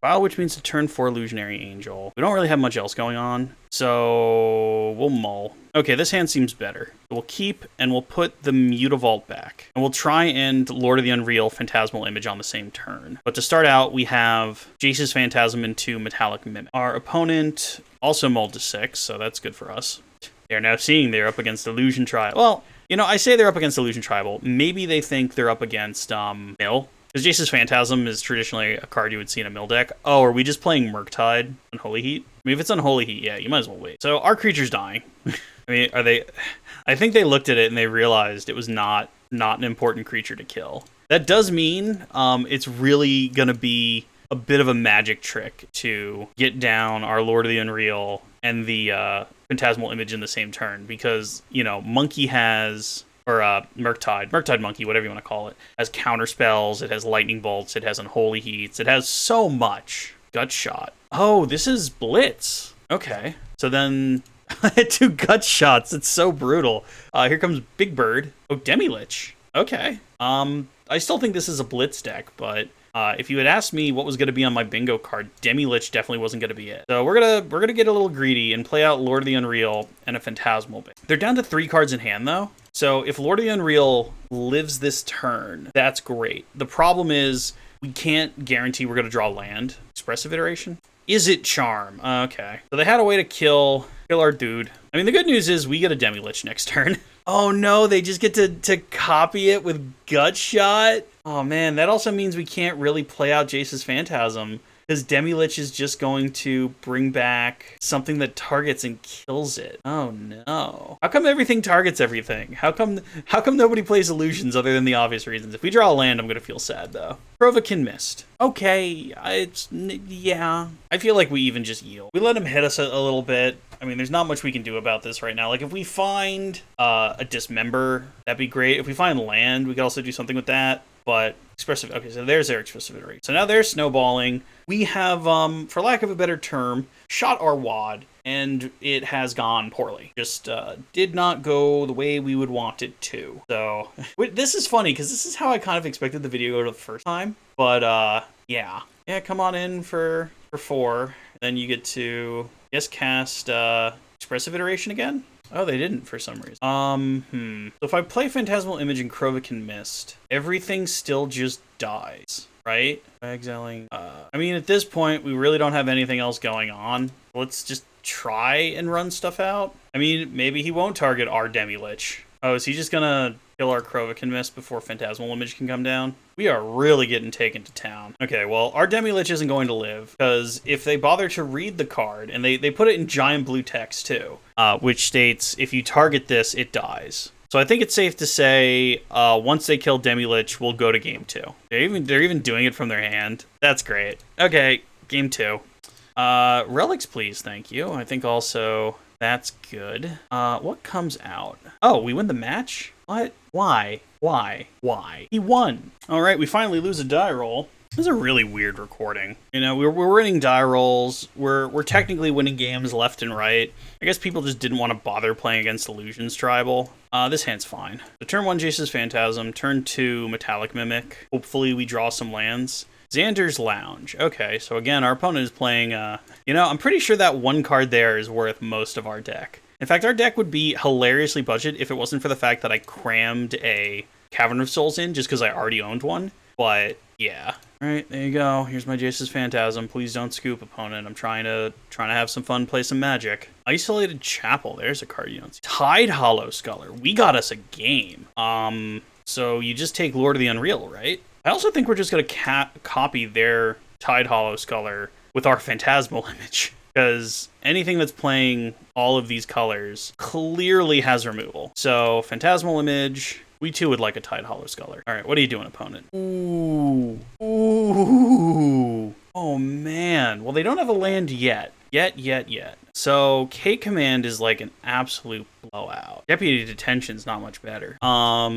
Speaker 1: Wow, which means to turn 4 Illusionary Angel. We don't really have much else going on, so we'll mull. Okay, this hand seems better. We'll keep, and we'll put the Mutavault back. And we'll try and Lord of the Unreal Phantasmal Image on the same turn. But to start out, we have Jace's Phantasm into Metallic Mimic. Our opponent also mulled to 6, so that's good for us. They're now seeing they're up against Illusion Tribal. Well, I say they're up against Illusion Tribal. Maybe they think they're up against Mill. Because Jace's Phantasm is traditionally a card you would see in a mill deck. Oh, are we just playing Murktide on Holy Heat? I mean, if it's on Holy Heat, yeah, you might as well wait. So our creature's dying. I mean, are they... I think they looked at it and they realized it was not an important creature to kill. That does mean it's really going to be a bit of a magic trick to get down our Lord of the Unreal and the Phantasmal Image in the same turn. Because, Monkey has... or Murktide Monkey, whatever you want to call it, has counter spells, it has lightning bolts, it has unholy heats, it has so much. Gut shot. Oh, this is Blitz. Okay. So then I had 2 gut shots. It's so brutal. Here comes Big Bird. Oh, Demi-Lich. Okay. I still think this is a Blitz deck, but If you had asked me what was going to be on my bingo card, Demi-Lich definitely wasn't going to be it. So we're gonna get a little greedy and play out Lord of the Unreal and a Phantasmal Bear. They're down to 3 cards in hand though. So if Lord of the Unreal lives this turn, that's great. The problem is we can't guarantee we're going to draw land. Expressive Iteration? Is it Charm? Okay. So they had a way to kill our dude. I mean, the good news is we get a Demi-Lich next turn. Oh no, they just get to copy it with Gut Shot? Oh man, that also means we can't really play out Jace's Phantasm, because Demi-Lich is just going to bring back something that targets and kills it. Oh no. How come everything targets everything? How come nobody plays illusions other than the obvious reasons? If we draw a land, I'm gonna feel sad though. Provokin Mist. Okay, yeah. I feel like we even just yield. We let him hit us a little bit. I mean, there's not much we can do about this right now. Like, if we find a Dismember, that'd be great. If we find land, we could also do something with that. But expressive, okay, so there's their expressive iteration. So now they're snowballing. We have, for lack of a better term, shot our wad, and it has gone poorly. Just did not go the way we would want it to. So this is funny because this is how I kind of expected the video to go the first time. But yeah, come on in for 4. Then you get to cast expressive iteration again. Oh, they didn't for some reason. So if I play Phantasmal Image and Krovikan Mist, everything still just dies, right? Exiling. I mean, at this point, we really don't have anything else going on. Let's just try and run stuff out. I mean, maybe he won't target our Demi-Lich. Oh, is he just gonna kill our Krovikan Mist before Phantasmal Image can come down? We are really getting taken to town. Okay, well, our Demi-Lich isn't going to live, because if they bother to read the card, and they put it in giant blue text too, which states, if you target this, it dies. So I think it's safe to say, once they kill Demi-Lich, we'll go to game 2. They're even doing it from their hand. That's great. Okay, game 2. Relics, please, thank you. I think also that's good. What comes out? Oh, we win the match? What? Why? He won. All right, we finally lose a die roll. This is a really weird recording. You know, we're winning die rolls. We're technically winning games left and right. I guess people just didn't want to bother playing against Illusions Tribal. This hand's fine. So turn 1, Jace's Phantasm. Turn 2, Metallic Mimic. Hopefully we draw some lands. Xander's Lounge. Okay, so again, our opponent is playing, you know, I'm pretty sure that 1 card there is worth most of our deck. In fact, our deck would be hilariously budget if it wasn't for the fact that I crammed a Cavern of Souls in just because I already owned one. But yeah. All right, there you go. Here's my Jace's Phantasm. Please don't scoop, opponent. I'm trying to have some fun, play some Magic. Isolated Chapel. There's a card you don't see. Tide Hollow Scholar. We got us a game. So you just take Lord of the Unreal, right? I also think we're just going to copy their Tide Hollow Scholar with our Phantasmal Image, because anything that's playing all of these colors clearly has removal. So Phantasmal Image, we too would like a Tide Hollow Scholar. All right, what are you doing, opponent? Ooh. Oh man. Well, they don't have a land yet. Yet. So K-Command is like an absolute blowout. Deputy Detention's not much better. Yeah,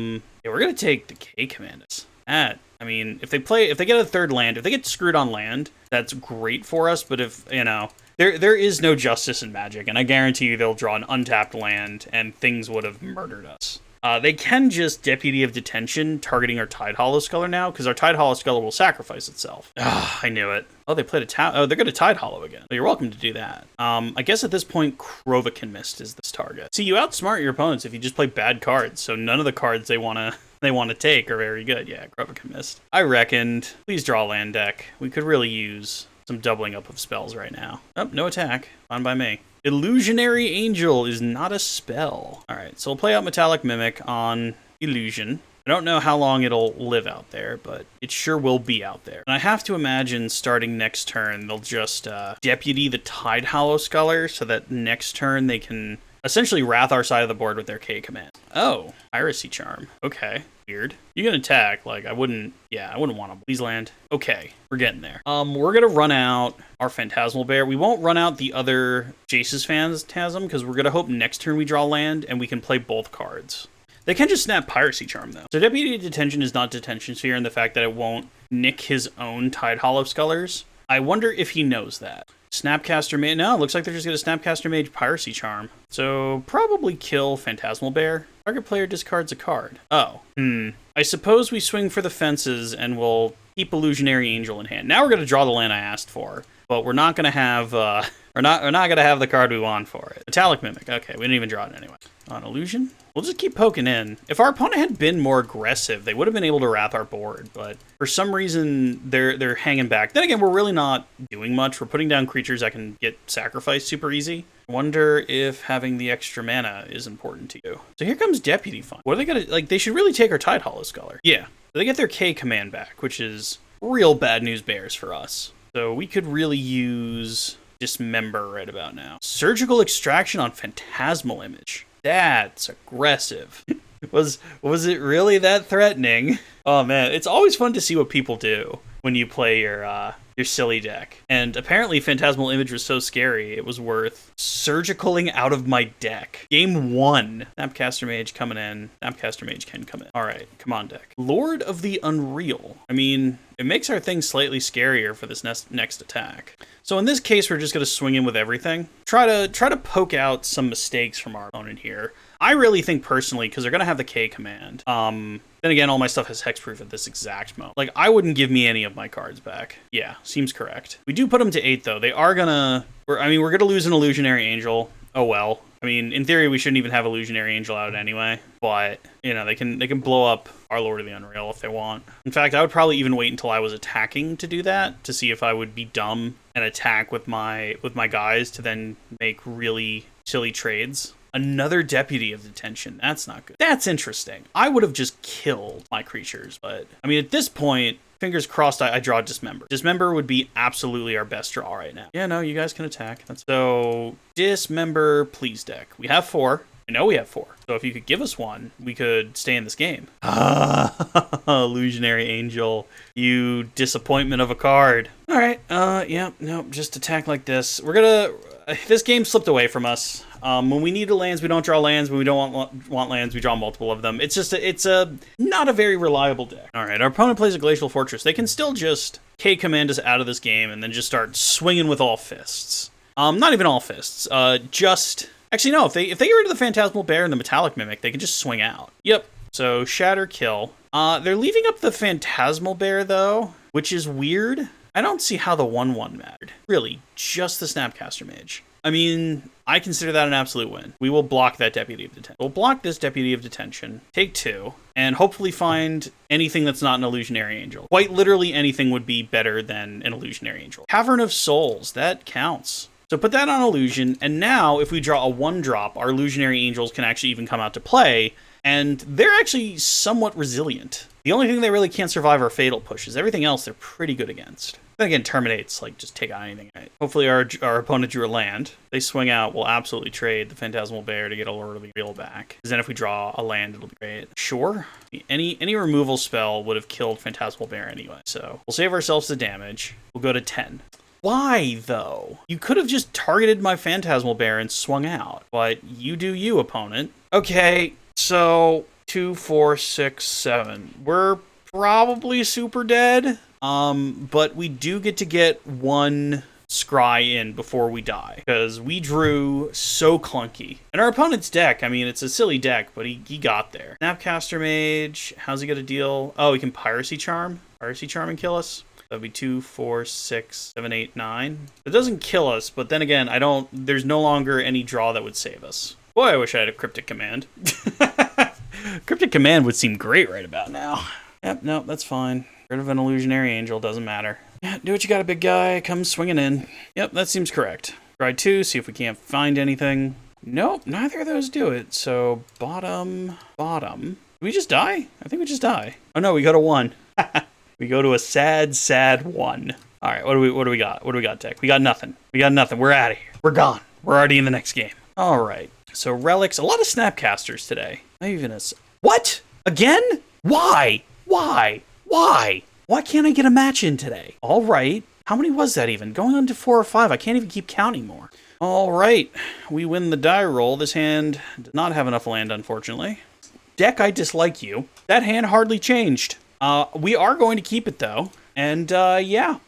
Speaker 1: we're going to take the K-Command. I mean, if they get a third land, if they get screwed on land, that's great for us. But if, you know, there is no justice in Magic, and I guarantee you they'll draw an untapped land, and things would have murdered us. They can just Deputy of Detention targeting our Tide Hollow Scholar now, because our Tide Hollow Scholar will sacrifice itself. I knew it. Oh, they played they're going to Tide Hollow again. Well, you're welcome to do that. I guess at this point, Krovikan Mist is this target. See, you outsmart your opponents if you just play bad cards, so none of the cards they want to take are very good. Yeah, Krovikan Mist. I reckoned. Please draw land deck. We could really use some doubling up of spells right now. Oh, no attack. Fine by me. Illusionary Angel is not a spell. All right, so we'll play out Metallic Mimic on Illusion. I don't know how long it'll live out there, but it sure will be out there. And I have to imagine starting next turn, they'll just Deputy the Tide Hollow Scholar so that next turn they can essentially wrath our side of the board with their K-Command. Oh, Piracy Charm. Okay, weird. You can attack, like I wouldn't want to. Please land. Okay, we're getting there. We're gonna run out our Phantasmal Bear. We won't run out the other Jace's Phantasm because we're gonna hope next turn we draw land and we can play both cards. They can just snap Piracy Charm, though. So Deputy Detention is not Detention Sphere in the fact that it won't nick his own Tide Hollow Scholars. I wonder if he knows that. Snapcaster Mage. No, it looks like they're just going to Snapcaster Mage Piracy Charm. So probably kill Phantasmal Bear. Target player discards a card. Oh. I suppose we swing for the fences and we'll Keep Illusionary Angel in hand. Now we're going to draw the land I asked for, but we're not going to have we're not going to have the card we want for it. Metallic Mimic. Okay, we didn't even draw it anyway. On Illusion, we'll just keep poking in. If our opponent had been more aggressive, they would have been able to wrap our board, but for some reason they're hanging back. Then again, we're really not doing much. We're putting down creatures that can get sacrificed super easy. I wonder if having the extra mana is important to you. So here comes Deputy Fund. What are they gonna, like, they should really take our Tide Hollow Sculler. Yeah, they get their K command back, which is real bad news bears for us. So we could really use Dismember right about now. Surgical Extraction on Phantasmal Image. That's aggressive. Was it really that threatening? Oh man, it's always fun to see what people do when you play your silly deck. And apparently Phantasmal Image was so scary, it was worth surgicaling out of my deck. Game 1. Snapcaster Mage coming in. Snapcaster Mage can come in. All right, come on, deck. Lord of the Unreal. I mean, it makes our thing slightly scarier for this next attack. So in this case, we're just going to swing in with everything. Try to poke out some mistakes from our opponent here. I really think personally, because they're going to have the K command. Then again, all my stuff has hexproof at this exact moment. Like, I wouldn't give me any of my cards back. Yeah, seems correct. We do put them to 8, though. They are gonna... we're gonna lose an Illusionary Angel. Oh, well. I mean, in theory, we shouldn't even have Illusionary Angel out anyway. But, you know, they can blow up our Lord of the Unreal if they want. In fact, I would probably even wait until I was attacking to do that, to see if I would be dumb and attack with my guys to then make really silly trades. Another Deputy of Detention. That's not good. That's interesting. I would have just killed my creatures, but I mean, at this point, fingers crossed I draw Dismember. Dismember would be absolutely our best draw right now. Yeah, no, you guys can attack. So, Dismember, please, deck. We have 4. I know we have 4. So if you could give us 1, we could stay in this game. Illusionary Angel. You disappointment of a card. All right. Yeah, no, just attack like this. We're gonna... this game slipped away from us. When we need lands, we don't draw lands. When we don't want lands, we draw multiple of them. It's just it's not a very reliable deck. All right, our opponent plays a Glacial Fortress. They can still just K command us out of this game and then just start swinging with all fists. Not even all fists. Just actually no. If they get rid of the Phantasmal Bear and the Metallic Mimic, they can just swing out. Yep. So Shatter, kill. They're leaving up the Phantasmal Bear though, which is weird. I don't see how the 1/1 mattered. Really, just the Snapcaster Mage. I mean, I consider that an absolute win. We will block that Deputy of Detention. We'll block this Deputy of Detention, take 2, and hopefully find anything that's not an Illusionary Angel. Quite literally anything would be better than an Illusionary Angel. Cavern of Souls, that counts. So put that on Illusion, and now if we draw a 1-drop, our Illusionary Angels can actually even come out to play, and they're actually somewhat resilient. The only thing they really can't survive are Fatal Pushes. Everything else they're pretty good against. Then again, Terminates, like, just take out anything. Right? Hopefully our opponent drew a land. They swing out, we'll absolutely trade the Phantasmal Bear to get a Lord of the Unreal back. Because then if we draw a land, it'll be great. Sure. Any removal spell would have killed Phantasmal Bear anyway. So we'll save ourselves the damage. We'll go to 10. Why, though? You could have just targeted my Phantasmal Bear and swung out. But you do you, opponent. Okay, so 2, 4, 6, 7. We're probably super dead. But we do get to get 1 scry in before we die, because we drew so clunky. And our opponent's deck, I mean, it's a silly deck, but he got there. Snapcaster Mage, how's he gonna deal? Oh, he can Piracy Charm? Piracy Charm and kill us? That'd be 2, 4, 6, 7, 8, 9. It doesn't kill us, but then again, there's no longer any draw that would save us. Boy, I wish I had a Cryptic Command. Cryptic Command would seem great right about now. Yep, no, that's fine. Rid of an Illusionary Angel, doesn't matter. Yeah, do what you got, a big guy. Come swinging in. Yep, that seems correct. Try 2, see if we can't find anything. Nope, neither of those do it. So, bottom. Did we just die? I think we just die. Oh no, we go to 1. We go to a sad, sad 1. All right, what do we got? What do we got, deck? We got nothing. We're out of here. We're gone. We're already in the next game. All right. So relics, a lot of Snapcasters today. Not even a... What? Again? Why? Why can't I get a match in today? All right. How many was that even? Going on to 4 or 5. I can't even keep counting more. All right. We win the die roll. This hand does not have enough land, unfortunately. Deck, I dislike you. That hand hardly changed. We are going to keep it, though. And, yeah.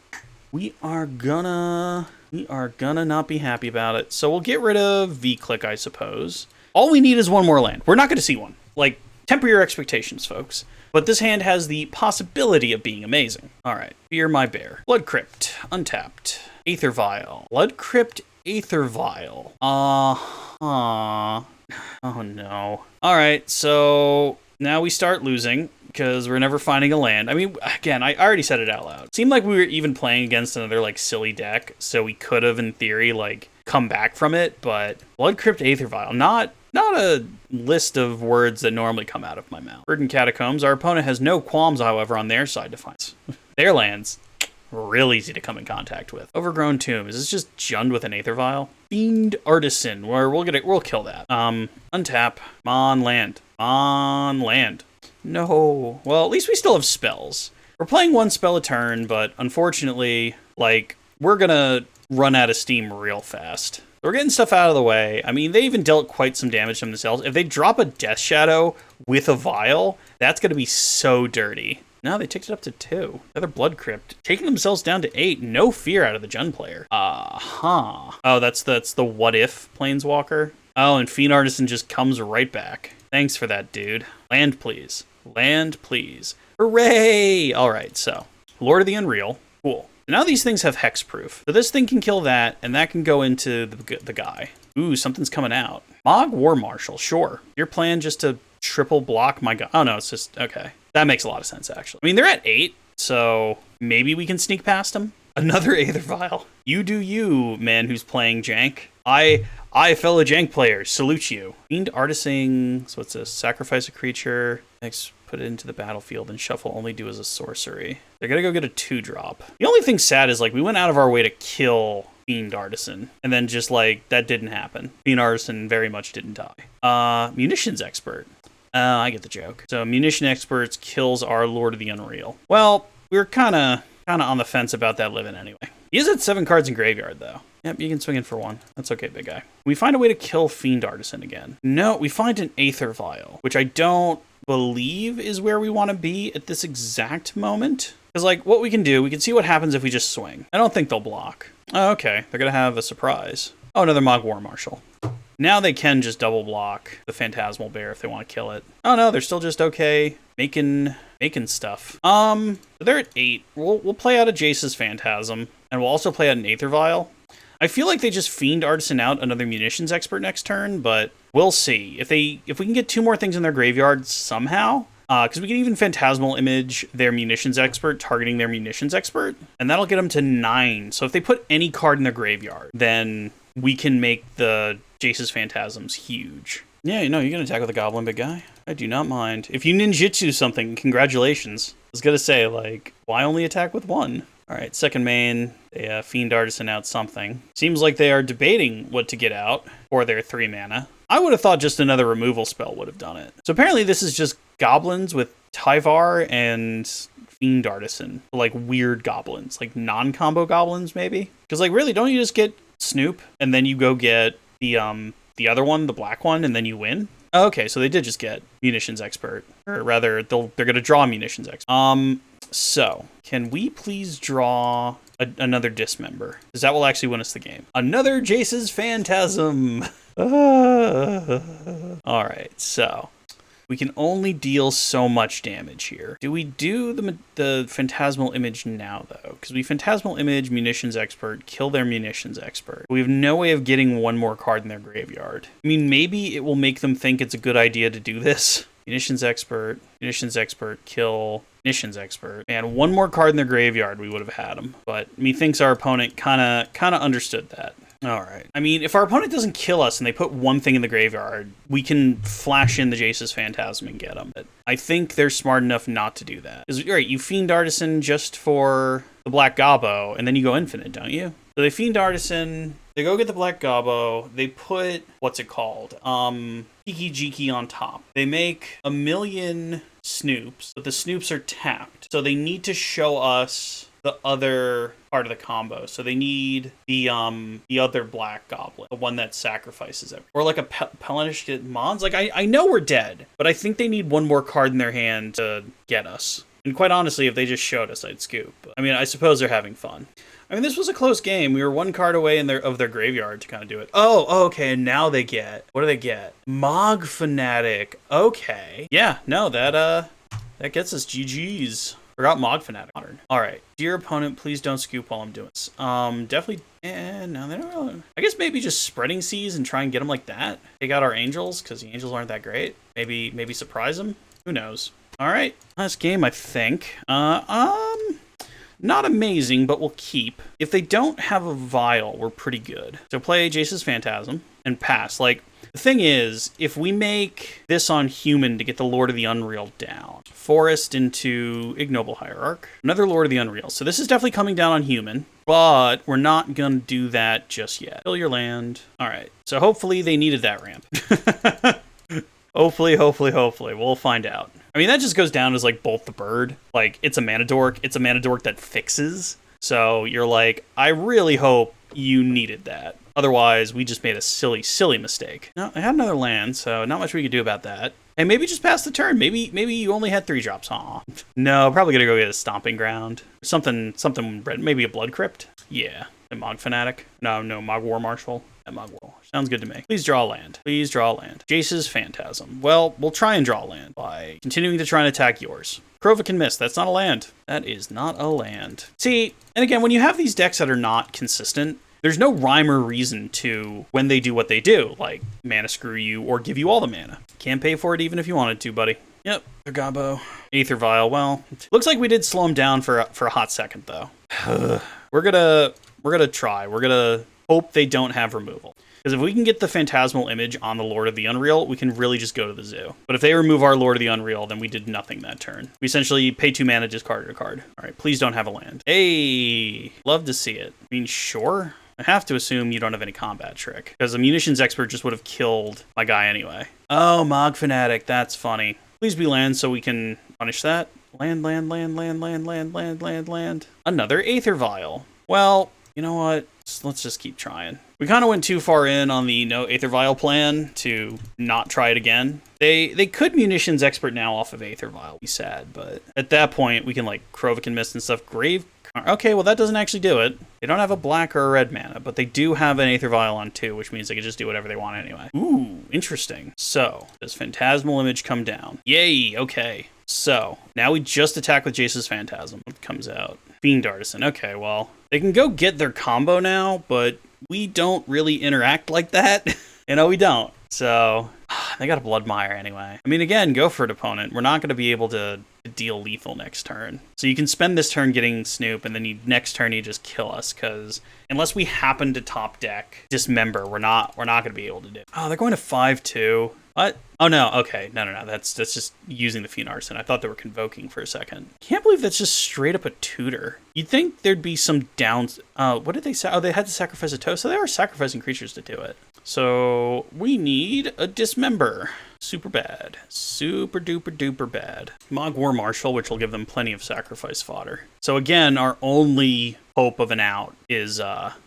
Speaker 1: We are gonna not be happy about it. So we'll get rid of V-Click, I suppose. All we need is 1 more land. We're not going to see one. Like, temper your expectations, folks. But this hand has the possibility of being amazing. All right, Fear My Bear. Blood Crypt, untapped. Aether Vial. Blood Crypt, Aether Vial. Oh no. All right, so now we start losing because we're never finding a land. I mean, again, I already said it out loud. It seemed like we were even playing against another like silly deck, so we could have, in theory, like come back from it. But Blood Crypt, Aether Vial, not a list of words that normally come out of my mouth. Verdant Catacombs. Our opponent has no qualms, however, on their side to find their lands. Real easy to come in contact with. Overgrown Tomb. Is this just Jund with an Aether Vial? Fiend Artisan. Where we'll kill that. Untap. On land. On land. No. Well, at least we still have spells. We're playing one spell a turn, but unfortunately, like, we're gonna run out of steam real fast. We're getting stuff out of the way. I mean, they even dealt quite some damage to themselves. If they drop a Death Shadow with a Vial, that's gonna be so dirty. No, they ticked it up to 2. Another Blood Crypt. Taking themselves down to 8. No fear out of the Jund player. Oh, that's the what if Planeswalker. Oh, and Fiend Artisan just comes right back. Thanks for that, dude. Land, please. Land, please. Hooray! Alright, so. Lord of the Unreal. Cool. Now these things have hexproof. So this thing can kill that, and that can go into the guy. Ooh, something's coming out. Mog War Marshal, sure. Your plan just to triple block my guy. Oh no, it's just, okay. That makes a lot of sense, actually. I mean, they're at 8, so maybe we can sneak past them. Another Aether Vial. You do you, man who's playing jank. I, fellow jank players, salute you. Fiend Artisan, so what's this? Sacrifice a creature, next put it into the battlefield, and shuffle only do as a sorcery. They're gonna go get a 2-drop. The only thing sad is, like, we went out of our way to kill Fiend Artisan, and then just, like, that didn't happen. Fiend Artisan very much didn't die. Munitions Expert. I get the joke. So Munition Experts kills our Lord of the Unreal. Well, we were kind of on the fence about that living anyway. He is at 7 cards in graveyard, though. Yep, you can swing in for 1. That's okay, big guy. We find a way to kill Fiend Artisan again. No, we find an Aether Vial, which I don't believe is where we want to be at this exact moment. Because, like, what we can do, we can see what happens if we just swing. I don't think they'll block. Oh, okay, they're going to have a surprise. Oh, another Mog War Marshal. Now they can just double block the Phantasmal Bear if they want to kill it. Oh no, they're still just okay making stuff. They're at 8. We'll play out a Jace's Phantasm, and we'll also play out an Aether Vial. I feel like they just Fiend Artisan out another Munitions Expert next turn, but we'll see. If we can get 2 more things in their graveyard somehow, because we can even Phantasmal Image their Munitions Expert, targeting their Munitions Expert, and that'll get them to 9. So if they put any card in their graveyard, then we can make the Jace's Phantasms huge. Yeah, you know, you can attack with a Goblin, big guy. I do not mind. If you ninjutsu something, congratulations. I was gonna say, like, why only attack with 1? Alright, second main, they Fiend Artisan out something. Seems like they are debating what to get out for their 3 mana. I would have thought just another removal spell would have done it. So apparently this is just goblins with Tyvar and Fiend Artisan. Like, weird goblins. Like, non-combo goblins, maybe? Because, like, really, don't you just get Snoop, and then you go get the other one, the black one, and then you win? Oh, okay, so they did just get Munitions Expert. Or rather, they're going to draw Munitions Expert. So, can we please draw another Dismember? Because that will actually win us the game. Another Jace's Phantasm! Alright, so we can only deal so much damage here. Do we do the Phantasmal Image now, though? Because we Phantasmal Image Munitions Expert, kill their Munitions Expert. We have no way of getting 1 more card in their graveyard. I mean, maybe it will make them think it's a good idea to do this. Munitions Expert, kill Munitions Expert. And 1 more card in their graveyard, we would have had them. But methinks our opponent kind of understood that. Alright. I mean, if our opponent doesn't kill us and they put 1 thing in the graveyard, we can flash in the Jace's Phantasm and get them. But I think they're smart enough not to do that. Because, right, you Fiend Artisan just for the Black Gobbo, and then you go infinite, don't you? So they Fiend Artisan, they go get the Black Gobbo, they put, what's it called? Tiki Jiki on top. They make 1,000,000 Snoops, but the Snoops are tapped. So they need to show us the other part of the combo. So they need the other Black Goblin, the one that sacrifices it. Or like a Pelanish Mons. Like, I know we're dead, but I think they need 1 more card in their hand to get us. And quite honestly, if they just showed us, I'd scoop. I mean, I suppose they're having fun. I mean, this was a close game. We were one card away of their graveyard to kind of do it. Oh, okay, and now they get... What do they get? Mog Fanatic. Okay. Yeah, no, that gets us GG's. Forgot Mog Fanatic Modern. Alright. Dear opponent, please don't scoop while I'm doing this. Definitely... no, they don't really... I guess maybe just spreading seas and try and get them like that. Take out our angels, because the angels aren't that great. Maybe surprise them? Who knows? Alright. Last game, I think. Not amazing, but we'll keep. If they don't have a Vial, we're pretty good. So play Jace's Phantasm and pass. Like, the thing is, if we make this on human to get the Lord of the Unreal down, Forest into Ignoble Hierarch, another Lord of the Unreal. So this is definitely coming down on human, but we're not going to do that just yet. Fill your land. All right. So hopefully they needed that ramp. Hopefully. We'll find out. I mean, that just goes down as, like, Bolt the Bird. Like, it's a mana dork. It's a mana dork that fixes. So you're like, I really hope you needed that. Otherwise, we just made a silly, silly mistake. No, I had another land, so not much we could do about that. Hey, maybe just pass the turn. Maybe you only had 3 drops. Aw. No, probably gonna go get a Stomping Ground. Something red. Maybe a Blood Crypt. Yeah. A Mog Fanatic. No, Mog War Marshal. Mog War. Sounds good to me. Please draw land. Please draw land. Jace's Phantasm. Well, we'll try and draw land by continuing to try and attack yours. Krova can miss. That's not a land. That is not a land. See, and again, when you have these decks that are not consistent, there's no rhyme or reason to when they do what they do, like mana screw you or give you all the mana. Can't pay for it even if you wanted to, buddy. Yep, Gabo. Aether Vial. Well, looks like we did slow him down for a hot second, though. We're gonna try. We're gonna hope they don't have removal. Because if we can get the Phantasmal Image on the Lord of the Unreal, we can really just go to the zoo. But if they remove our Lord of the Unreal, then we did nothing that turn. We essentially pay 2 mana, discard a card. All right, please don't have a land. Hey, love to see it. I mean, sure. I have to assume you don't have any combat trick, because a Munitions Expert just would have killed my guy anyway. Oh, Mog Fanatic, that's funny. Please be land so we can punish that. Land. Another Aether Vial. Well, you know what? Let's just keep trying. We kind of went too far in on the no Aether Vial plan to not try it again. They could Munitions Expert now off of Aether Vial. Be sad, but at that point, we can, like, Krovic and Mist and stuff. Grave... Okay, well, that doesn't actually do it. They don't have a black or a red mana, but they do have an Aether Vial on 2, which means they can just do whatever they want anyway. Ooh, interesting. So, does Phantasmal Image come down? Yay, okay. So, now we just attack with Jace's Phantasm. What comes out? Fiend Artisan. Okay, well, they can go get their combo now, but we don't really interact like that. We don't. So, they got a Bloodmire anyway. I mean, again, go for it, opponent. We're not going to be able to deal lethal next turn. So you can spend this turn getting Snoop, and then next turn you just kill us, because unless we happen to top deck Dismember, we're not going to be able to do it. Oh, they're going to 5-2. What? Oh, no. Okay. No. That's just using the Fiend Artisan. I thought they were Convoking for a second. Can't believe that's just straight up a tutor. You'd think there'd be some downs. What did they say? Oh, they had to sacrifice a toe. So they are sacrificing creatures to do it. So we need a Dismember. Super bad. Super duper bad. Mog War Marshal, which will give them plenty of sacrifice fodder. So again, our only hope of an out is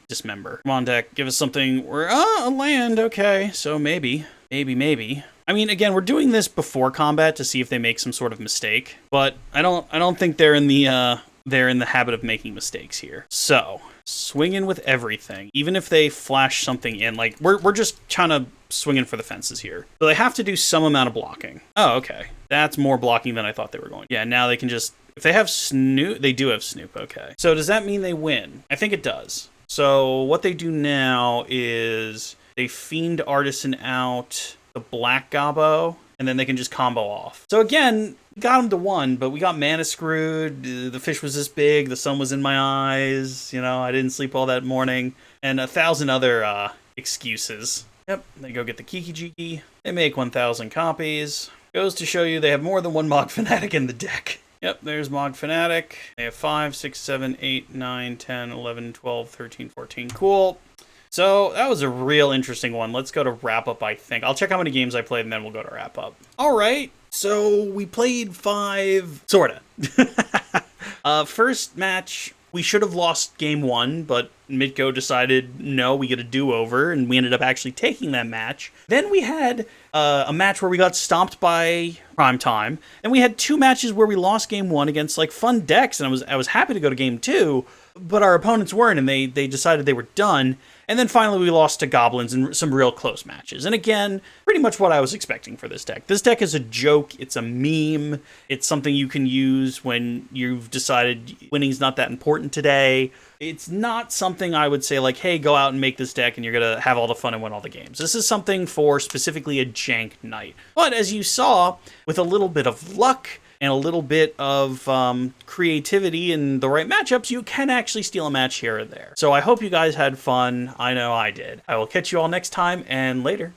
Speaker 1: Dismember. Come on, deck. Give us something. A land. Okay. So maybe. I mean, again, we're doing this before combat to see if they make some sort of mistake, but I don't think they're in the habit of making mistakes here. So, swinging with everything, even if they flash something in, like, we're just kind of swinging for the fences here. So they have to do some amount of blocking. Oh, okay. That's more blocking than I thought they were going to. Yeah, now they can just, if they have Snoop, they do have Snoop, okay. So does that mean they win? I think it does. So what they do now is they Fiend Artisan out the Black Gobbo, and then they can just combo off. So again, we got them to 1, but we got mana screwed. The fish was this big. The sun was in my eyes. I didn't sleep all that morning. And 1,000 other excuses. Yep, they go get the Kiki Jiki. They make 1,000 copies. Goes to show you they have more than one Mog Fanatic in the deck. Yep, there's Mog Fanatic. They have 5, 6, 7, 8, 9, 10, 11, 12, 13, 14. Cool. So that was a real interesting one. Let's go to wrap up, I think. I'll check how many games I played, and then we'll go to wrap up. All right. So we played 5, sorta. First match, We should have lost game 1, but Mitko decided, no, we get a do-over, and we ended up actually taking that match. Then we had a match where we got stomped by Primetime, and we had 2 matches where we lost game 1 against, like, fun decks, and I was happy to go to game 2, but our opponents weren't, and they decided they were done. And then finally we lost to Goblins in some real close matches. And again, pretty much what I was expecting for this deck. This deck is a joke, it's a meme, it's something you can use when you've decided winning's not that important today. It's not something I would say like, hey, go out and make this deck and you're going to have all the fun and win all the games. This is something for specifically a jank night. But as you saw, with a little bit of luck and a little bit of creativity in the right matchups, you can actually steal a match here or there. So I hope you guys had fun. I know I did. I will catch you all next time, and later.